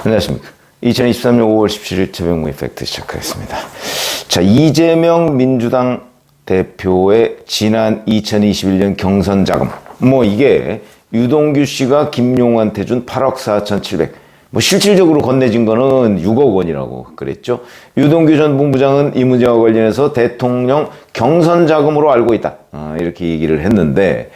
안녕하십니까. 2023년 5월 17일 최병무의 팩트 시작하겠습니다. 자, 이재명 민주당 대표의 지난 2021년 경선 자금. 이게 유동규 씨가 김용한테 준 8억 4,700. 실질적으로 건네진 거는 6억 원이라고 그랬죠. 유동규 전 본부장은 이 문제와 관련해서 대통령 경선 자금으로 알고 있다. 이렇게 얘기를 했는데,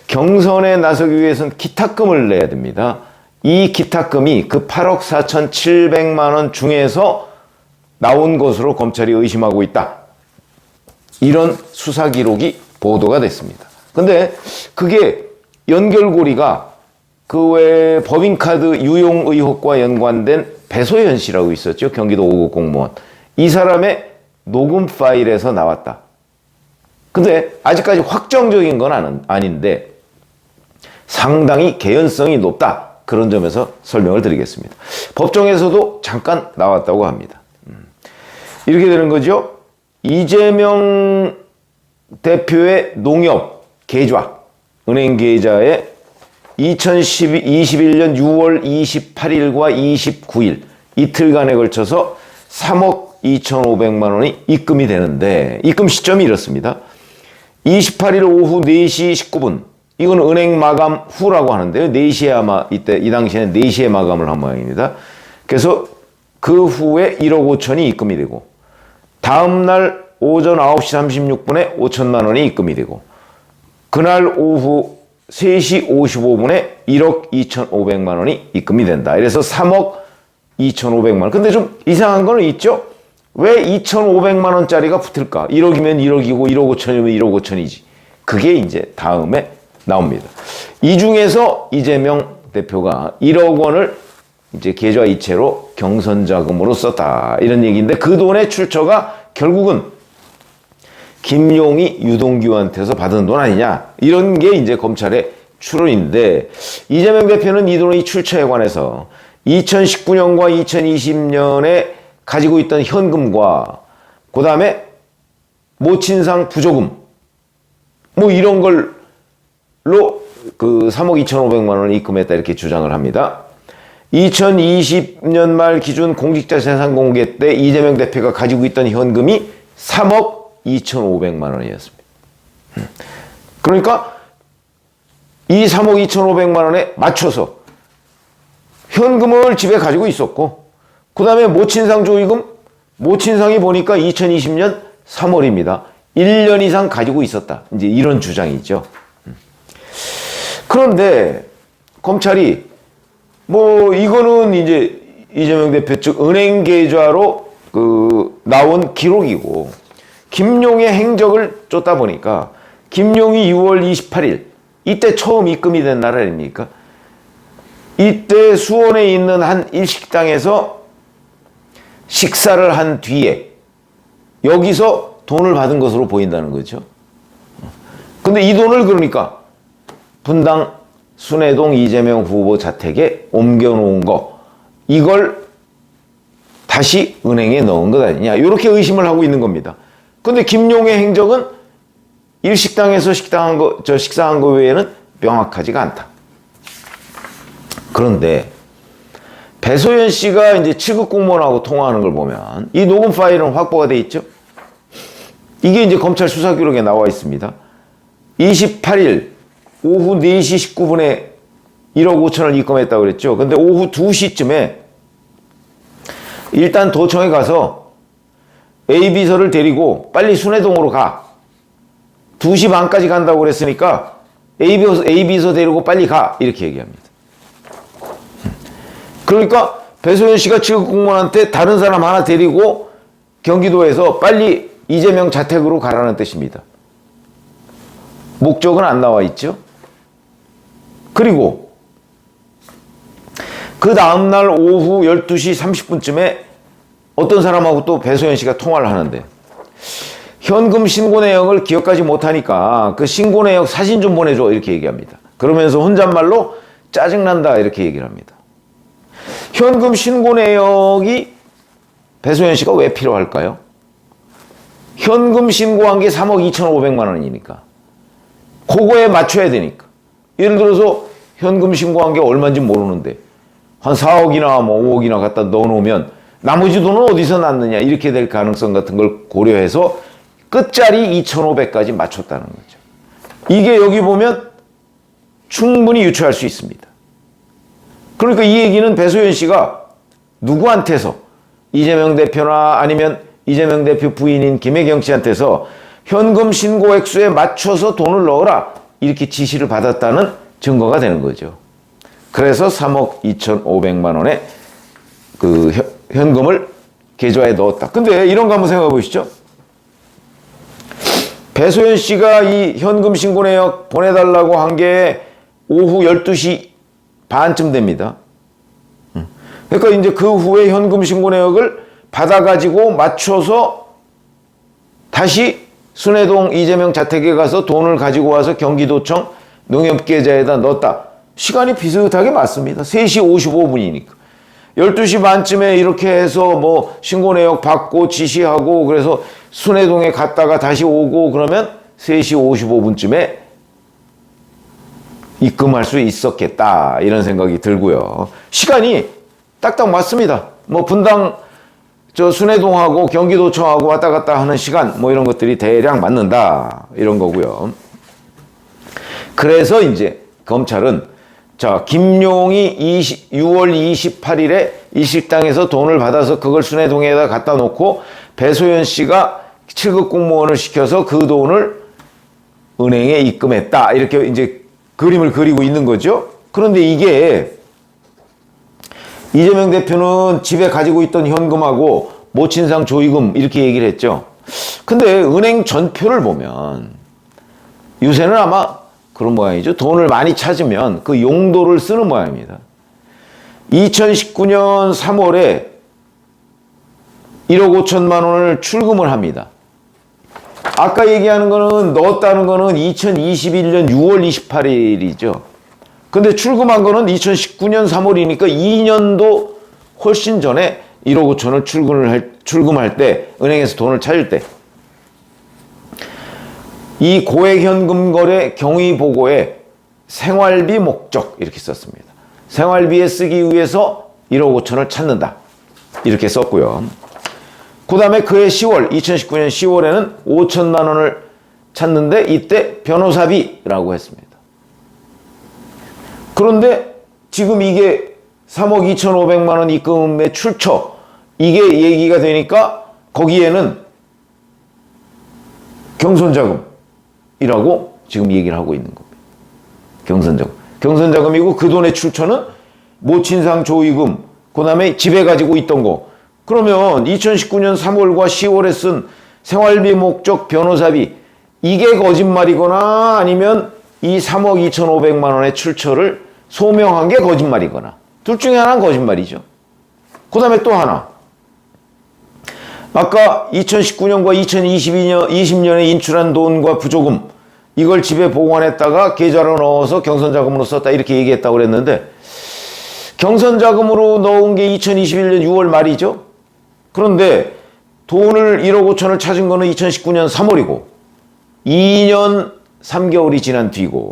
경선에 나서기 위해서는 기탁금을 내야 됩니다. 이 기탁금이 그 8억 4,700만 원 중에서 나온 것으로 검찰이 의심하고 있다. 이런 수사 기록이 보도가 됐습니다. 근데 그게 연결고리가 그 외 법인카드 유용 의혹과 연관된 배소연 씨라고 있었죠. 경기도 5급 공무원. 이 사람의 녹음 파일에서 나왔다. 근데 아직까지 확정적인 건 아닌데 상당히 개연성이 높다. 그런 점에서 설명을 드리겠습니다. 법정에서도 잠깐 나왔다고 합니다. 이렇게 되는 거죠. 이재명 대표의 농협 계좌, 은행 계좌에 2021년 6월 28일과 29일 이틀간에 걸쳐서 3억 2,500만 원이 입금이 되는데, 입금 시점이 이렇습니다. 28일 오후 4시 19분. 이건 은행 마감 후라고 하는데요. 4시에 아마 이 당시에는 4시에 마감을 한 모양입니다. 그래서 그 후에 1억 5천이 입금이 되고, 다음날 오전 9시 36분에 5천만 원이 입금이 되고, 그날 오후 3시 55분에 1억 2,500만 원이 입금이 된다. 그래서 3억 2,500만 원. 근데 좀 이상한 거는 있죠? 왜 2,500만 원짜리가 붙을까? 1억이면 1억이고 1억 5천이면 1억 5천이지. 그게 이제 다음에 나옵니다. 이 중에서 이재명 대표가 1억 원을 이제 계좌 이체로 경선 자금으로 썼다. 이런 얘기인데, 그 돈의 출처가 결국은 김용이 유동규한테서 받은 돈 아니냐. 이런 게 이제 검찰의 추론인데, 이재명 대표는 이 돈의 출처에 관해서 2019년과 2020년에 가지고 있던 현금과 그 다음에 모친상 부조금 이런 걸로 그 3억 2,500만 원을 입금했다 이렇게 주장을 합니다. 2020년 말 기준 공직자 재산 공개 때 이재명 대표가 가지고 있던 현금이 3억 2,500만 원이었습니다. 그러니까 이 3억 2,500만 원에 맞춰서 현금을 집에 가지고 있었고, 그 다음에 모친상 조의금, 모친상이 보니까 2020년 3월입니다. 1년 이상 가지고 있었다. 이제 이런 주장이죠. 그런데 검찰이 이거는 이제 이재명 대표 측 은행 계좌로 나온 기록이고, 김용의 행적을 쫓다 보니까 김용이 6월 28일 이때 처음 입금이 된 날 아닙니까? 이때 수원에 있는 한 일식당에서 식사를 한 뒤에 여기서 돈을 받은 것으로 보인다는 거죠. 근데 이 돈을 그러니까 분당 순회동 이재명 후보 자택에 옮겨놓은 거, 이걸 다시 은행에 넣은 것 아니냐, 이렇게 의심을 하고 있는 겁니다. 근데 김용의 행적은 일식당에서 식사한 거 외에는 명확하지가 않다. 그런데 배소연 씨가 이제 7급 공무원하고 통화하는 걸 보면 이 녹음 파일은 확보가 돼 있죠. 이게 이제 검찰 수사 기록에 나와 있습니다. 28일 오후 4시 19분에 1억 5천을 입금했다고 그랬죠. 근데 오후 2시쯤에 일단 도청에 가서 A비서를 데리고 빨리 순회동으로 가. 2시 반까지 간다고 그랬으니까 A비서 데리고 빨리 가. 이렇게 얘기합니다. 그러니까 배소연 씨가 7급 공무원한테 다른 사람 하나 데리고 경기도에서 빨리 이재명 자택으로 가라는 뜻입니다. 목적은 안 나와 있죠. 그리고 그 다음날 오후 12시 30분쯤에 어떤 사람하고 또 배소연 씨가 통화를 하는데, 현금 신고 내역을 기억하지 못하니까 그 신고 내역 사진 좀 보내줘 이렇게 얘기합니다. 그러면서 혼잣말로 짜증난다 이렇게 얘기를 합니다. 현금 신고 내역이 배소연 씨가 왜 필요할까요? 현금 신고한 게 3억 2,500만 원이니까 그거에 맞춰야 되니까. 예를 들어서 현금 신고한 게 얼마인지 모르는데 한 4억이나 뭐 5억이나 갖다 넣어놓으면 나머지 돈은 어디서 났느냐 이렇게 될 가능성 같은 걸 고려해서 끝자리 2,500까지 맞췄다는 거죠. 이게 여기 보면 충분히 유추할 수 있습니다. 그러니까 이 얘기는 배소연 씨가 누구한테서 이재명 대표나 아니면 이재명 대표 부인인 김혜경 씨한테서 현금 신고 액수에 맞춰서 돈을 넣어라 이렇게 지시를 받았다는 증거가 되는 거죠. 그래서 3억 2,500만 원의 그 현금을 계좌에 넣었다. 근데 이런 거 한번 생각해 보시죠. 배소연 씨가 이 현금 신고 내역 보내달라고 한 게 오후 12시 반쯤 됩니다. 그러니까 이제 그 후에 현금 신고 내역을 받아가지고 맞춰서 다시 순회동 이재명 자택에 가서 돈을 가지고 와서 경기도청 농협계좌에다 넣었다. 시간이 비슷하게 맞습니다. 3시 55분이니까. 12시 반쯤에 이렇게 해서 뭐 신고 내역 받고 지시하고 그래서 순회동에 갔다가 다시 오고 그러면 3시 55분쯤에 입금할 수 있었겠다. 이런 생각이 들고요. 시간이 딱딱 맞습니다. 뭐 분당 저 순회동하고 경기도청하고 왔다 갔다 하는 시간 뭐 이런 것들이 대략 맞는다. 이런 거고요. 그래서 이제 검찰은 자, 김용이 6월 28일에 이 식당에서 돈을 받아서 그걸 순회동에다 갖다 놓고 배소연 씨가 7급 공무원을 시켜서 그 돈을 은행에 입금했다. 이렇게 이제 그림을 그리고 있는 거죠. 그런데 이게 이재명 대표는 집에 가지고 있던 현금하고 모친상 조의금 이렇게 얘기를 했죠. 근데 은행 전표를 보면 요새는 아마 그런 모양이죠. 돈을 많이 찾으면 그 용도를 쓰는 모양입니다. 2019년 3월에 1억 5천만 원을 출금을 합니다. 아까 얘기하는 거는 넣었다는 거는 2021년 6월 28일이죠. 근데 출금한 거는 2019년 3월이니까 2년도 훨씬 전에 1억 5천을 출금할 때 은행에서 돈을 찾을 때 이 고액현금 거래 경위 보고에 생활비 목적 이렇게 썼습니다. 생활비에 쓰기 위해서 1억 5천을 찾는다. 이렇게 썼고요. 그 다음에 그해 10월, 2019년 10월에는 5천만 원을 찾는데 이때 변호사비라고 했습니다. 그런데 지금 이게 3억 2,500만 원 입금의 출처 이게 얘기가 되니까 거기에는 경선자금이라고 지금 얘기를 하고 있는 겁니다. 경선자금. 경선자금이고 그 돈의 출처는 모친상 조의금, 그 다음에 집에 가지고 있던 거. 그러면 2019년 3월과 10월에 쓴 생활비 목적 변호사비 이게 거짓말이거나 아니면 이 3억 2,500만 원의 출처를 소명한 게 거짓말이거나 둘 중에 하나는 거짓말이죠. 그 다음에 또 하나. 아까 2019년과 2020년에 인출한 돈과 부조금 이걸 집에 보관했다가 계좌로 넣어서 경선자금으로 썼다 이렇게 얘기했다고 그랬는데 경선자금으로 넣은 게 2021년 6월 말이죠. 그런데 돈을 1억 5천을 찾은 거는 2019년 3월이고 2년 3개월이 지난 뒤고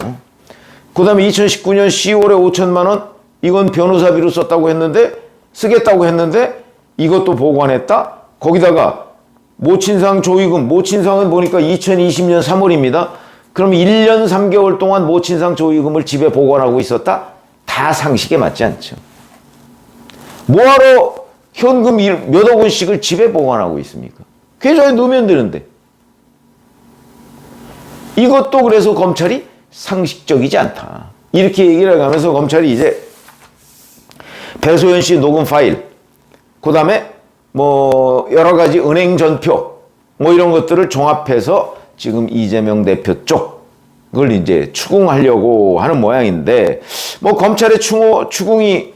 그 다음에 2019년 10월에 5천만 원 이건 변호사비로 썼다고 했는데 쓰겠다고 했는데 이것도 보관했다. 거기다가 모친상 조의금 모친상은 보니까 2020년 3월입니다. 그럼 1년 3개월 동안 모친상 조의금을 집에 보관하고 있었다? 다 상식에 맞지 않죠. 뭐하러 현금 몇억 원씩을 집에 보관하고 있습니까? 계좌에 넣으면 되는데. 이것도 그래서 검찰이 상식적이지 않다. 이렇게 얘기를 해가면서 검찰이 이제 배소연 씨 녹음 파일, 그 다음에 뭐 여러 가지 은행 전표, 뭐 이런 것들을 종합해서 지금 이재명 대표 쪽을 이제 추궁하려고 하는 모양인데, 뭐 검찰의 추궁이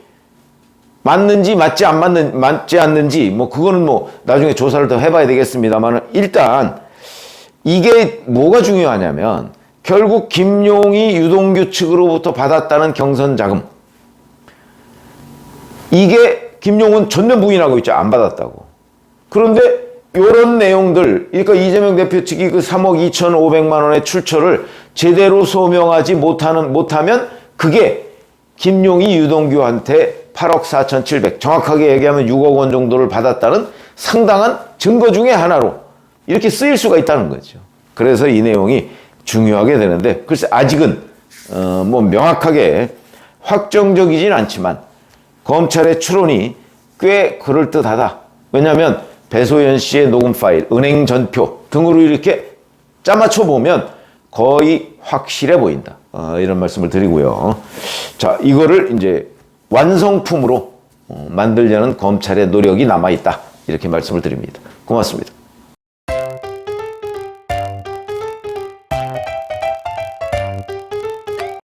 맞는지 맞지 않는지 뭐 그거는 뭐 나중에 조사를 더 해봐야 되겠습니다만 일단 이게 뭐가 중요하냐면 결국 김용이 유동규 측으로부터 받았다는 경선자금 이게 김용은 전면 부인하고 있죠. 안 받았다고. 그런데 이런 내용들 그러니까 이재명 대표 측이 그 3억 2,500만 원의 출처를 제대로 소명하지 못하면 그게 김용이 유동규한테 8억 4,700, 정확하게 얘기하면 6억 원 정도를 받았다는 상당한 증거 중에 하나로 이렇게 쓰일 수가 있다는 거죠. 그래서 이 내용이 중요하게 되는데, 글쎄 아직은 뭐 명확하게 확정적이진 않지만 검찰의 추론이 꽤 그럴듯하다. 왜냐하면 배소연 씨의 녹음 파일, 은행 전표 등으로 이렇게 짜맞춰 보면 거의 확실해 보인다. 이런 말씀을 드리고요. 자, 이거를 이제 완성품으로 만들려는 검찰의 노력이 남아있다. 이렇게 말씀을 드립니다. 고맙습니다.